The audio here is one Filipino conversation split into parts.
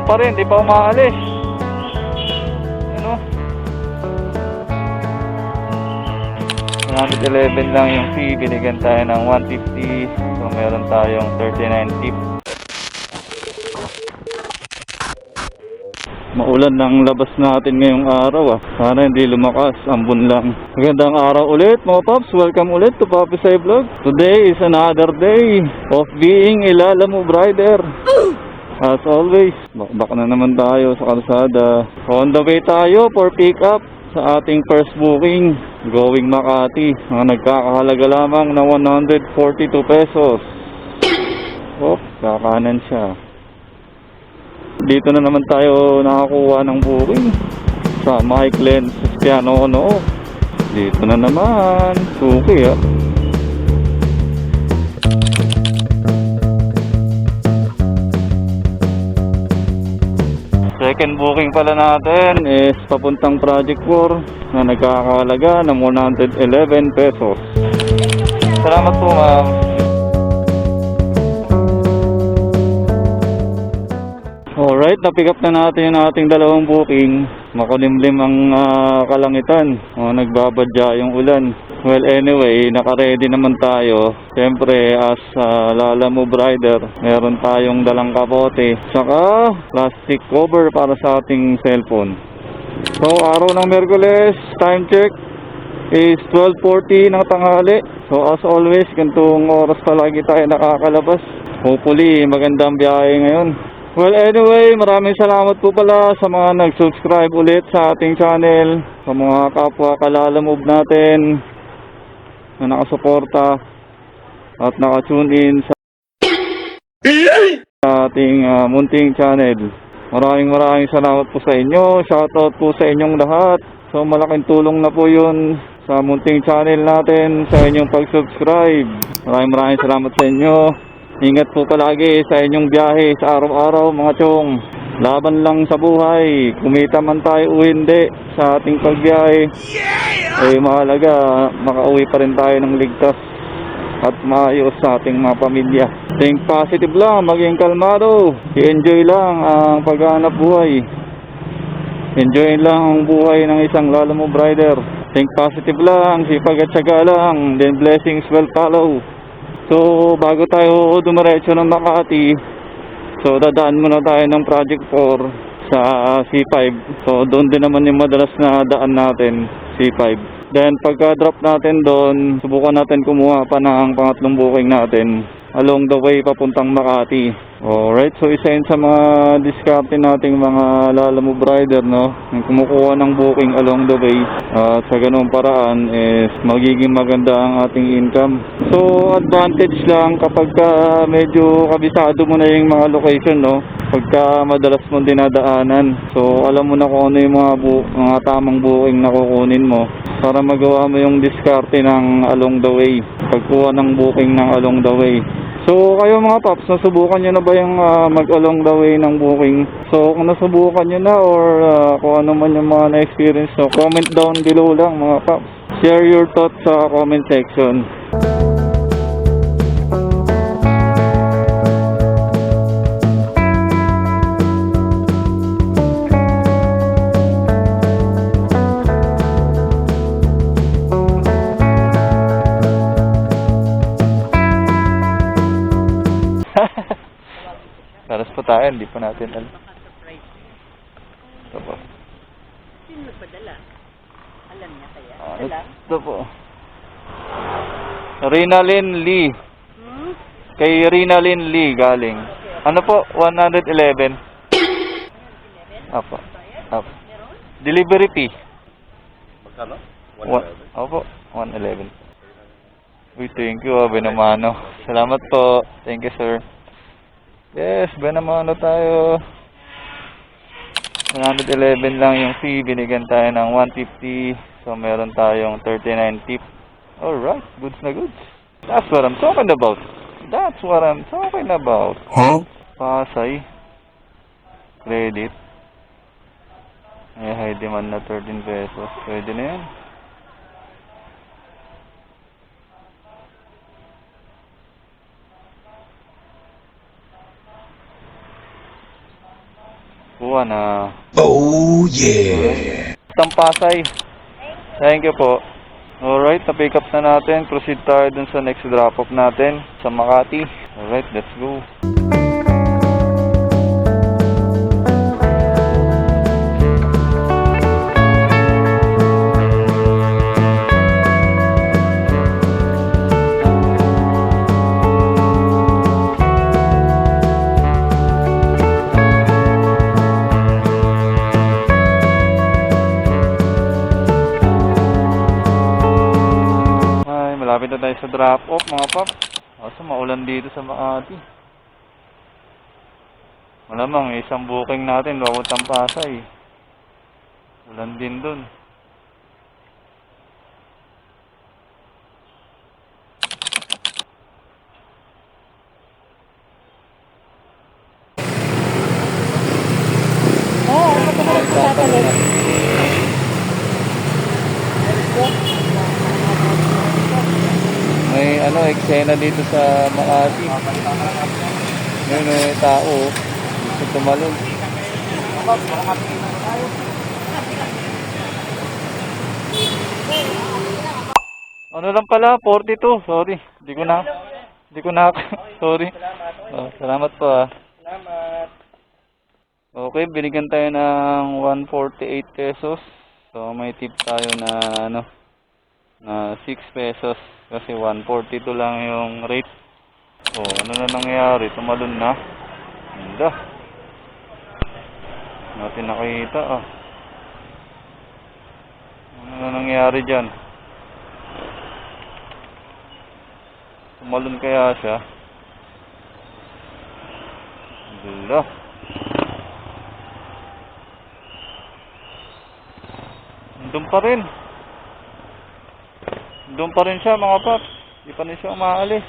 pa rin, di pa umaalis. Ano? 111 lang yung fee, binigyan tayo ng 150. So meron tayong 39 tip. Maulan ng labas natin ngayong araw Sana hindi lumakas, ambon lang. Magandang araw ulit mga paps, welcome ulit to Papi Sai Vlog. Today is another day of being a Lalamove rider. As always, bakbak na naman tayo sa kalsada. On the way tayo for pick up sa ating first booking, going Makati. Nagkakahalaga lamang na 142 pesos. Kakanan siya. Dito na naman tayo nakakuha ng booking sa Mike Len Cristiano Ono. Dito na naman, suki Second booking pala natin is papuntang Project 4 na nagkakahalaga ng 111 pesos. Salamat po ma'am. Alright, na-pick up na natin yung ating dalawang booking. Makulimlim ang kalangitan. Nagbabadya yung ulan. Well, anyway, naka-ready naman tayo. Siyempre, as Lalamove rider, meron tayong dalang kapote. Saka, plastic cover para sa ating cellphone. So, araw ng Miyerkules, time check is 12:40 ng tanghali. So, as always, ganitong oras palagi tayo nakakalabas. Hopefully, magandang biyahe ngayon. Well, anyway, maraming salamat po pala sa mga nag-subscribe ulit sa ating channel, sa mga kapwa ka-Lalamove natin na nakasuporta at naka-tune in sa ating munting channel. Maraming salamat po sa inyo. Shoutout po sa inyong lahat. So, malaking tulong na po yun sa munting channel natin, sa inyong pag-subscribe. Maraming salamat sa inyo. Ingat po palagi sa inyong biyahe sa araw-araw mga chong. Laban lang sa buhay. Kumita man tayo o hindi sa ating pagbiyahe, mahalaga makauwi pa rin tayo ng ligtas at maayos sa ating mga pamilya. Think positive lang, maging kalmado. I-enjoy lang ang paghahanap buhay. Enjoy lang ang buhay ng isang Lalamove rider. Think positive lang, sipag at syaga lang, then blessings will follow. So, bago tayo dumiretso ng Makati, so dadaan muna tayo ng Project 4 sa C5. So, doon din naman yung madalas na daan natin, C5. Then, pagka-drop natin doon, subukan natin kumuha pa ng pangatlong booking natin along the way papuntang Makati. Alright, so isa yun sa mga diskarte nating mga Lalamove rider, no? Yung kumukuha ng booking along the way. Sa ganung paraan is magiging maganda ang ating income. So, advantage lang kapag medyo kabisado mo na yung mga location, no? Pagka madalas mong dinadaanan. So, alam mo na kung ano yung mga tamang booking na kukunin mo para magawa mo yung diskarte ng along the way. Pagkuha ng booking ng along the way. So, kayo mga paps, nasubukan nyo na ba yung mag-along the way ng booking? So, kung nasubukan nyo na or kung ano man yung mga na-experience nyo, comment down below lang mga paps. Share your thoughts sa comment section. Taras po tayo, hindi pa natin alam. Ito po. Sino nagpadala? Alam niya kaya? Ito po. Rinalyn Lee. Kay Rinalyn Lee galing. Ano po? 111. Apo. Delivery fee. Magkano? Opo, 111. Uy, thank you, Benamano. Salamat po. Thank you, sir. Yes, Benamano tayo. 111 lang yung fee. Binigyan tayo ng 150. So, meron tayong 39 tip. Alright, goods na goods. That's what I'm talking about. That's what I'm talking about. Huh? Pasay. Credit. High demand na 13 pesos. Pwede na yan. natagpuan na Oh yeah! Tampasay. Thank you po. Alright, na-pick up na natin. Proceed tayo dun sa next drop-off natin sa Makati. Alright, let's go. Malapit na tayo sa drop-off mga pap. Kaso maulan dito sa Makati. Malamang isang booking natin papuntang Pasay. Ulan din dun. May eksena dito sa Makati. May tao gusto tumalon. Ano lang pala, 42. Sorry. Di ko na. Sorry. Salamat po ah. Salamat. Okay, binigyan tayo ng 148 pesos. So may tip tayo na na 6 pesos kasi 142 lang yung rate. Oh, ano na nangyari? Tumalon na. Ganda. Natin nakita ah. Ano na nangyari dyan? Tumalon kaya siya? Ganda. Doon pa rin. Doon pa rin siya mga paps. Di pa rin siya umaalis.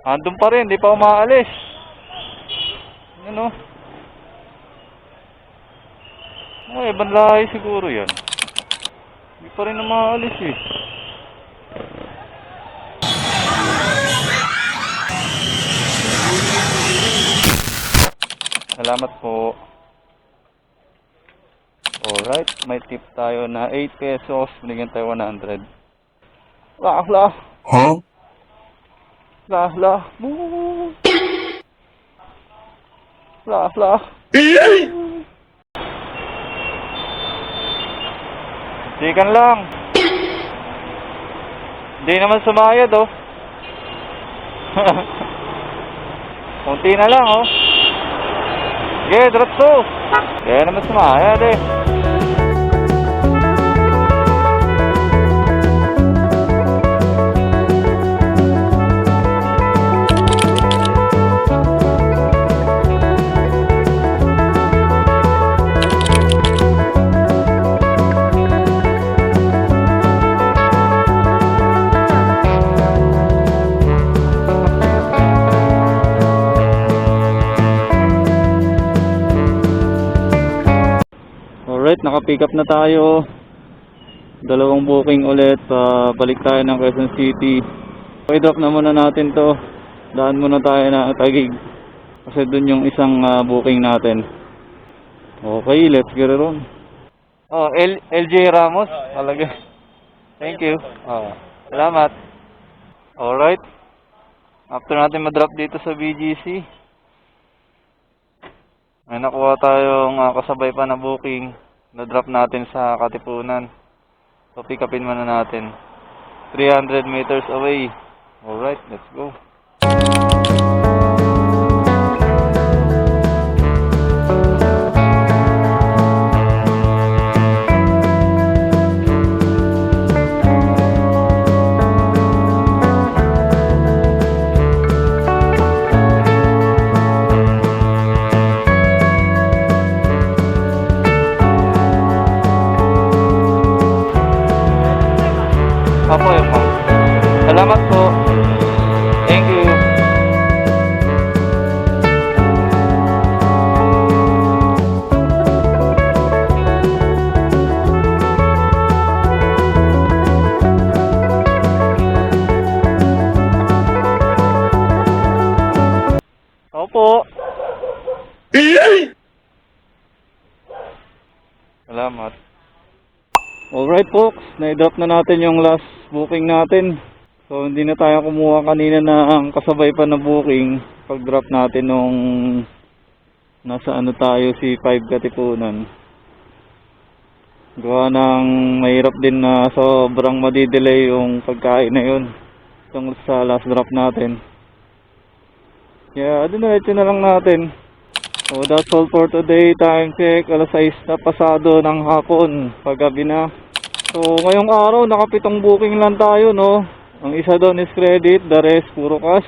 Andun pa rin, di pa umaalis. Ano? Ibang lahi siguro yan. Di pa rin umaalis eh. Salamat po. Alright, may tip tayo na 8 pesos. Binigyan tayo 100. Lah. Huh? Lah. Sikan lang. Hindi naman sumayad oh. Kunti na lang oh. Sige, diretso. Kaya naman sumayad eh. Alright, naka-pick up na tayo. Dalawang booking ulit. Balik tayo ng Quezon City. I-drop na muna natin to. Daan muna tayo na Taguig. Kasi dun yung isang booking natin. Okay, let's get it on. Oh, LJ Ramos. Talaga. Thank you. Salamat. Alright. After natin ma-drop dito sa BGC, may nakuha tayong kasabay pa na booking. Na-drop natin sa Katipunan. So, pick upin muna natin. 300 meters away. Alright, let's go. Apo yun po. Salamat po. Thank you. Alright folks, na-drop na natin yung last booking natin. So hindi na tayo kumuha kanina ng kasabay pa na booking pag-drop natin nung nasa ano tayo, C5 Katipunan. Gawa ng mahirap din na sobrang madidelay yung pagkain na yun itong sa last drop natin. Kaya diretso na lang natin. So that's all for today. Time check, alas 6 na pasado ng hapon, paggabi na. So ngayong araw naka 7 booking lang tayo, no. Ang isa doon is credit, the rest puro cash.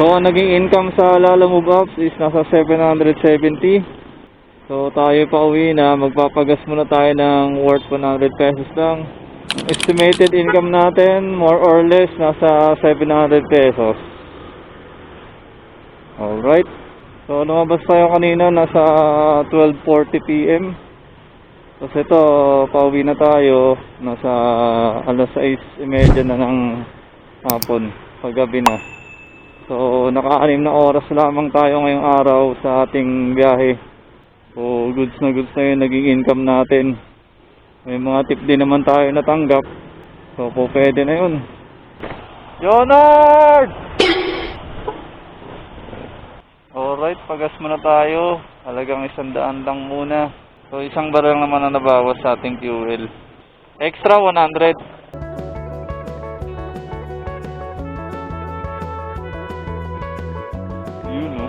So ang naging income sa Lalamove Apps is nasa 770. So tayo pa uwi na, magpapagas muna tayo ng worth 100 pesos lang. Estimated income natin more or less nasa 700 pesos. Alright. So lumabas tayo kanina nasa 12:40 PM. Tapos ito, pauwi na tayo nasa alas 6:30 na ng hapon, paggabi na. So naka-6 na oras lamang tayo ngayong araw sa ating biyahe. So goods na yung naging income natin. May mga tip din naman tayo natanggap. So po pwede na yun. Leonard! Alright, pagas muna tayo. Halagang 100 lang muna. So isang baril naman na nabawas sa ating fuel. Extra 100. Yun, no?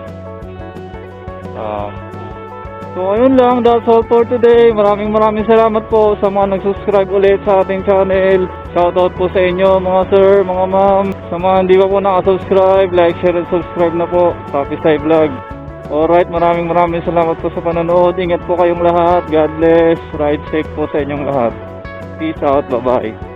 So ayun lang, that's all for today. Maraming salamat po sa mga nag-subscribe ulit sa ating channel. Shoutout po sa inyo mga sir, mga ma'am. Sa mga hindi pa po nakasubscribe, like, share, and subscribe na po. Tapisay Vlog. Alright, maraming salamat po sa panonood. Ingat po kayong lahat. God bless. Ride safe po sa inyong lahat. Peace out. Bye-bye.